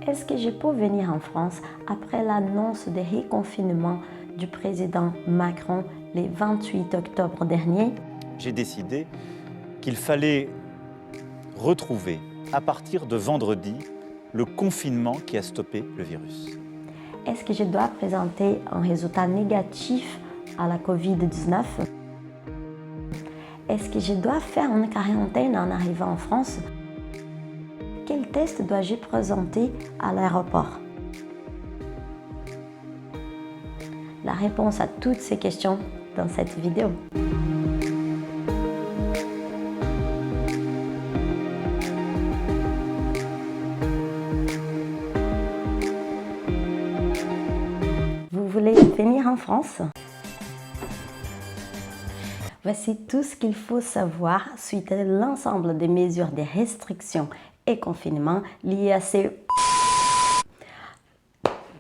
Est-ce que je peux venir en France après l'annonce de reconfinement du président Macron le 28 octobre dernier? J'ai décidé qu'il fallait retrouver, à partir de vendredi, le confinement qui a stoppé le virus. Est-ce que je dois présenter un résultat négatif à la COVID-19? Est-ce que je dois faire une quarantaine en arrivant en France? Quel test dois-je présenter à l'aéroport? La réponse à toutes ces questions dans cette vidéo. Vous voulez venir en France? Voici tout ce qu'il faut savoir suite à l'ensemble des mesures de restriction et confinement liées à ces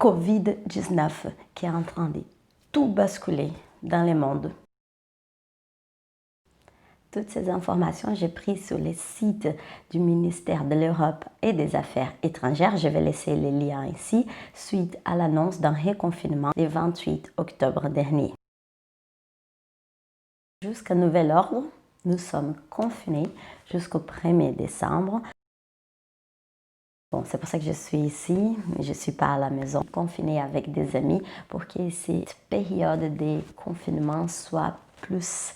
COVID-19 qui est en train de tout basculer dans le monde. Toutes ces informations, j'ai prises sur les sites du ministère de l'Europe et des Affaires étrangères. Je vais laisser les liens ici, suite à l'annonce d'un reconfinement le 28 octobre dernier. Jusqu'à nouvel ordre, nous sommes confinés jusqu'au 1er décembre. Bon, c'est pour ça que je suis ici, je ne suis pas à la maison, confinée avec des amis pour que cette période de confinement soit plus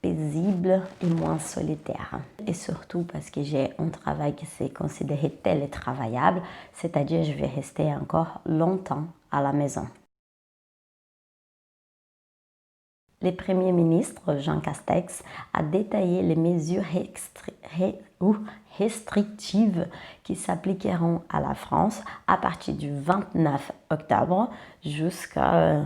paisible et moins solitaire. Et surtout parce que j'ai un travail qui s'est considéré télétravaillable, c'est-à-dire je vais rester encore longtemps à la maison. Le Premier ministre Jean Castex a détaillé les mesures restrictives qui s'appliqueront à la France à partir du 29 octobre jusqu'à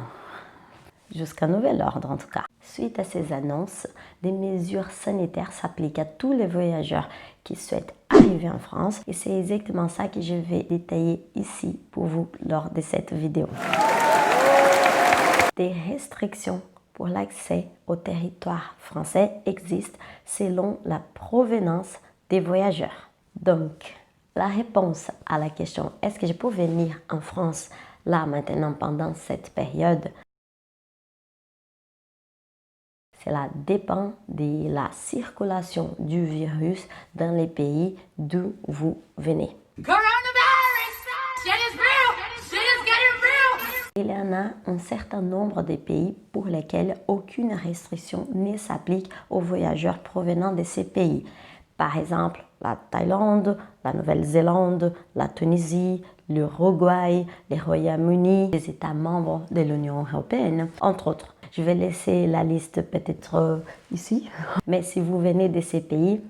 nouvel ordre en tout cas. Suite à ces annonces, des mesures sanitaires s'appliquent à tous les voyageurs qui souhaitent arriver en France et c'est exactement ça que je vais détailler ici pour vous lors de cette vidéo. Des restrictions pour l'accès au territoire français existent selon la provenance des voyageurs. Donc, la réponse à la question « Est-ce que je peux venir en France là maintenant pendant cette période ?» Cela dépend de la circulation du virus dans les pays d'où vous venez. Il y en a un certain nombre de pays pour lesquels aucune restriction ne s'applique aux voyageurs provenant de ces pays. Par exemple, la Thaïlande, la Nouvelle-Zélande, la Tunisie, l'Uruguay, le Royaume-Uni, les États membres de l'Union européenne, entre autres. Je vais laisser la liste peut-être ici. Mais si vous venez de ces pays,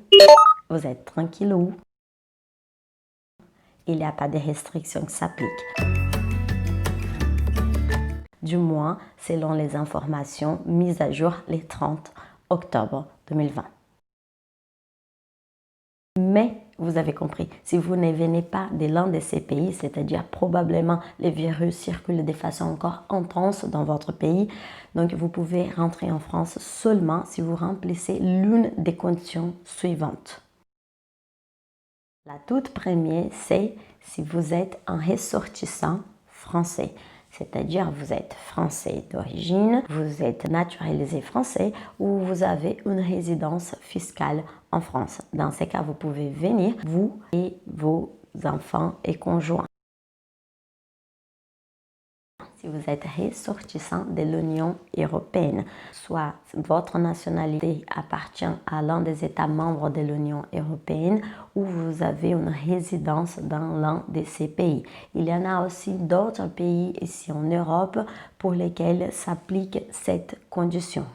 vous êtes tranquillou. Il n'y a pas de restrictions qui s'appliquent. Du moins selon les informations mises à jour le 30 octobre 2020. Mais, vous avez compris, si vous ne venez pas de l'un de ces pays, c'est-à-dire probablement le virus circule de façon encore intense dans votre pays, donc vous pouvez rentrer en France seulement si vous remplissez l'une des conditions suivantes. La toute première, c'est si vous êtes un ressortissant français. C'est-à-dire vous êtes français d'origine, vous êtes naturalisé français ou vous avez une résidence fiscale en France. Dans ces cas, vous pouvez venir, vous et vos enfants et conjoints. Si vous êtes ressortissant de l'Union européenne, soit votre nationalité appartient à l'un des États membres de l'Union européenne ou vous avez une résidence dans l'un de ces pays. Il y en a aussi d'autres pays ici en Europe pour lesquels s'applique cette condition.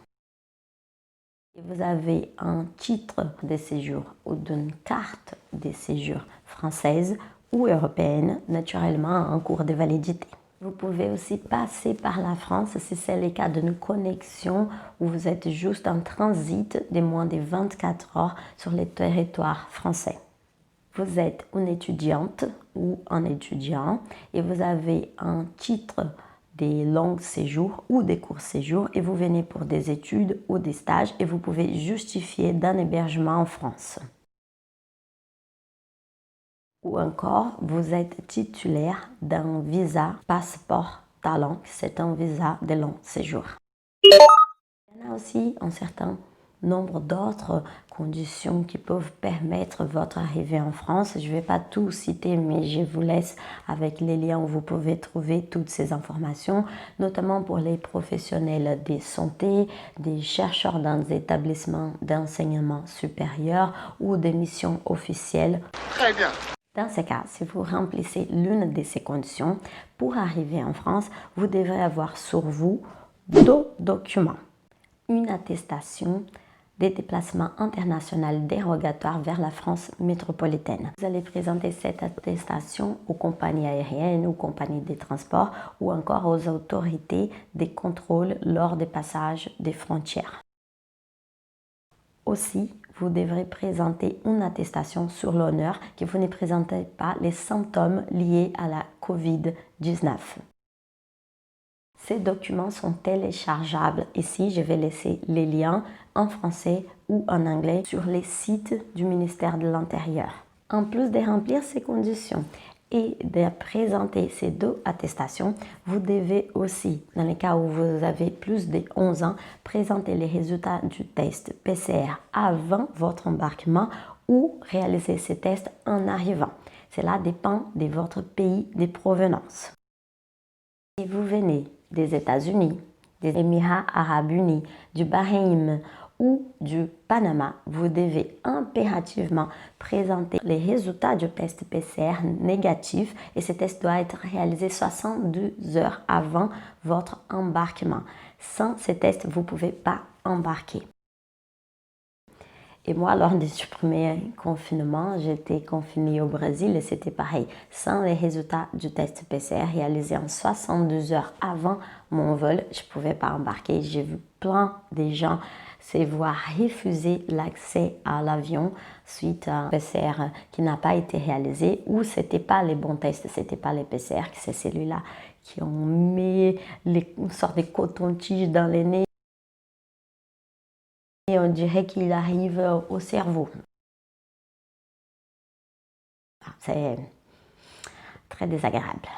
Si vous avez un titre de séjour ou d'une carte de séjour française ou européenne, naturellement en cours de validité. Vous pouvez aussi passer par la France si c'est le cas d'une connexion où vous êtes juste en transit de moins de 24 heures sur le territoire français. Vous êtes une étudiante ou un étudiant et vous avez un titre de long séjour ou de court séjour et vous venez pour des études ou des stages et vous pouvez justifier d'un hébergement en France. Ou encore, vous êtes titulaire d'un visa passeport talent, c'est un visa de long séjour. Il y en a aussi un certain nombre d'autres conditions qui peuvent permettre votre arrivée en France. Je ne vais pas tout citer, mais je vous laisse avec les liens où vous pouvez trouver toutes ces informations, notamment pour les professionnels de santé, des chercheurs dans des établissements d'enseignement supérieur ou des missions officielles. Très bien. Dans ce cas, si vous remplissez l'une de ces conditions, pour arriver en France, vous devrez avoir sur vous deux documents. Une attestation des déplacements internationaux dérogatoires vers la France métropolitaine. Vous allez présenter cette attestation aux compagnies aériennes, aux compagnies de transport ou encore aux autorités des contrôles lors des passages des frontières. Aussi, vous devrez présenter une attestation sur l'honneur que vous ne présentez pas les symptômes liés à la COVID-19. Ces documents sont téléchargeables. Ici, je vais laisser les liens en français ou en anglais sur les sites du ministère de l'Intérieur. En plus de remplir ces conditions et de présenter ces deux attestations, vous devez aussi, dans le cas où vous avez plus de 11 ans, présenter les résultats du test PCR avant votre embarquement ou réaliser ces tests en arrivant. Cela dépend de votre pays de provenance. Si vous venez des États-Unis, des Émirats arabes unis, du Bahreïn ou du Panama, vous devez impérativement présenter les résultats du test PCR négatif et ce test doit être réalisé 72 heures avant votre embarquement. Sans ce test, vous ne pouvez pas embarquer. Et moi, lors du premier confinement, j'étais confinée au Brésil et c'était pareil. Sans les résultats du test PCR réalisés en 72 heures avant mon vol, je ne pouvais pas embarquer. J'ai vu plein de gens se voir refuser l'accès à l'avion suite à un PCR qui n'a pas été réalisé ou ce n'était pas les bons tests, ce n'était pas les PCR, c'est celui-là qui ont mis une sorte de coton-tige dans les nez. Et on dirait qu'il arrive au cerveau. C'est très désagréable.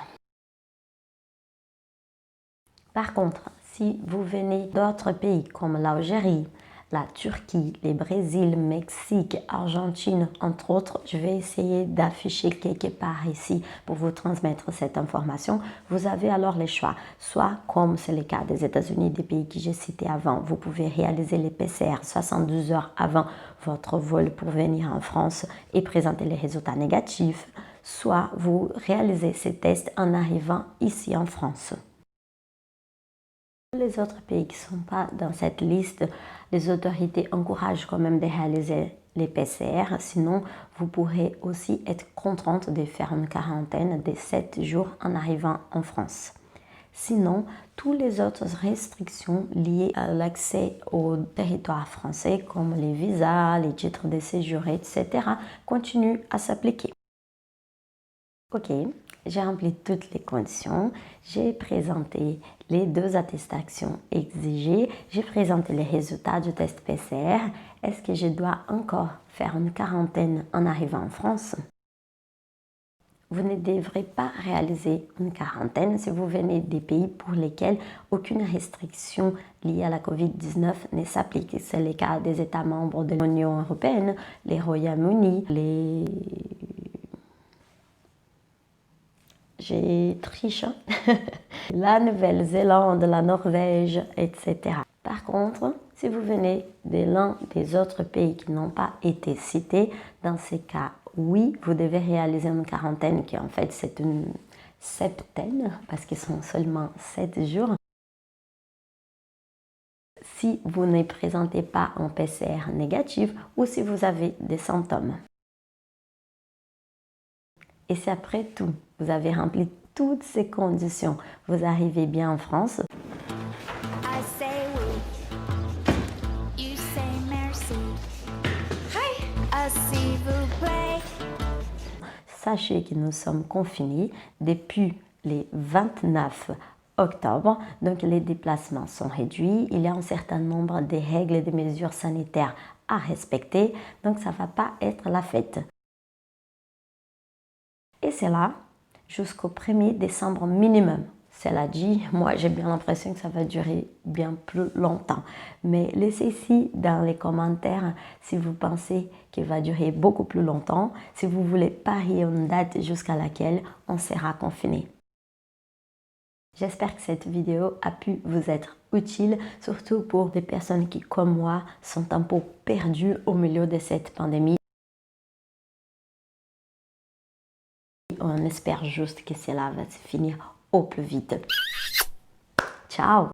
Par contre, si vous venez d'autres pays comme l'Algérie, la Turquie, le Brésil, Mexique, Argentine, entre autres, je vais essayer d'afficher quelque part ici pour vous transmettre cette information. Vous avez alors les choix. Soit, comme c'est le cas des États-Unis, des pays que j'ai cités avant, vous pouvez réaliser les PCR 72 heures avant votre vol pour venir en France et présenter les résultats négatifs. Soit, vous réalisez ces tests en arrivant ici en France. Les autres pays qui ne sont pas dans cette liste, les autorités encouragent quand même de réaliser les PCR. Sinon, vous pourrez aussi être contrainte de faire une quarantaine de 7 jours en arrivant en France. Sinon, toutes les autres restrictions liées à l'accès au territoire français, comme les visas, les titres de séjour, etc., continuent à s'appliquer. Ok, j'ai rempli toutes les conditions, j'ai présenté les deux attestations exigées, j'ai présenté les résultats du test PCR. Est-ce que je dois encore faire une quarantaine en arrivant en France? Vous ne devrez pas réaliser une quarantaine si vous venez des pays pour lesquels aucune restriction liée à la COVID-19 ne s'applique. C'est le cas des États membres de l'Union européenne, les Royaumes-Unis, j'ai triché, la Nouvelle-Zélande, la Norvège, etc. Par contre, si vous venez de l'un des autres pays qui n'ont pas été cités, dans ces cas, oui, vous devez réaliser une quarantaine qui en fait c'est une septaine parce qu'ils sont seulement 7 jours. Si vous ne présentez pas un PCR négatif ou si vous avez des symptômes. Et c'est après tout, vous avez rempli toutes ces conditions. Vous arrivez bien en France. Sachez que nous sommes confinés depuis le 29 octobre, donc les déplacements sont réduits. Il y a un certain nombre de règles et de mesures sanitaires à respecter, donc ça ne va pas être la fête. Et c'est là jusqu'au 1er décembre minimum. Cela dit, moi j'ai bien l'impression que ça va durer bien plus longtemps. Mais laissez ici dans les commentaires si vous pensez qu'il va durer beaucoup plus longtemps, si vous voulez parier une date jusqu'à laquelle on sera confiné. J'espère que cette vidéo a pu vous être utile, surtout pour des personnes qui, comme moi, sont un peu perdues au milieu de cette pandémie. On espère juste que cela va se finir au plus vite. Ciao!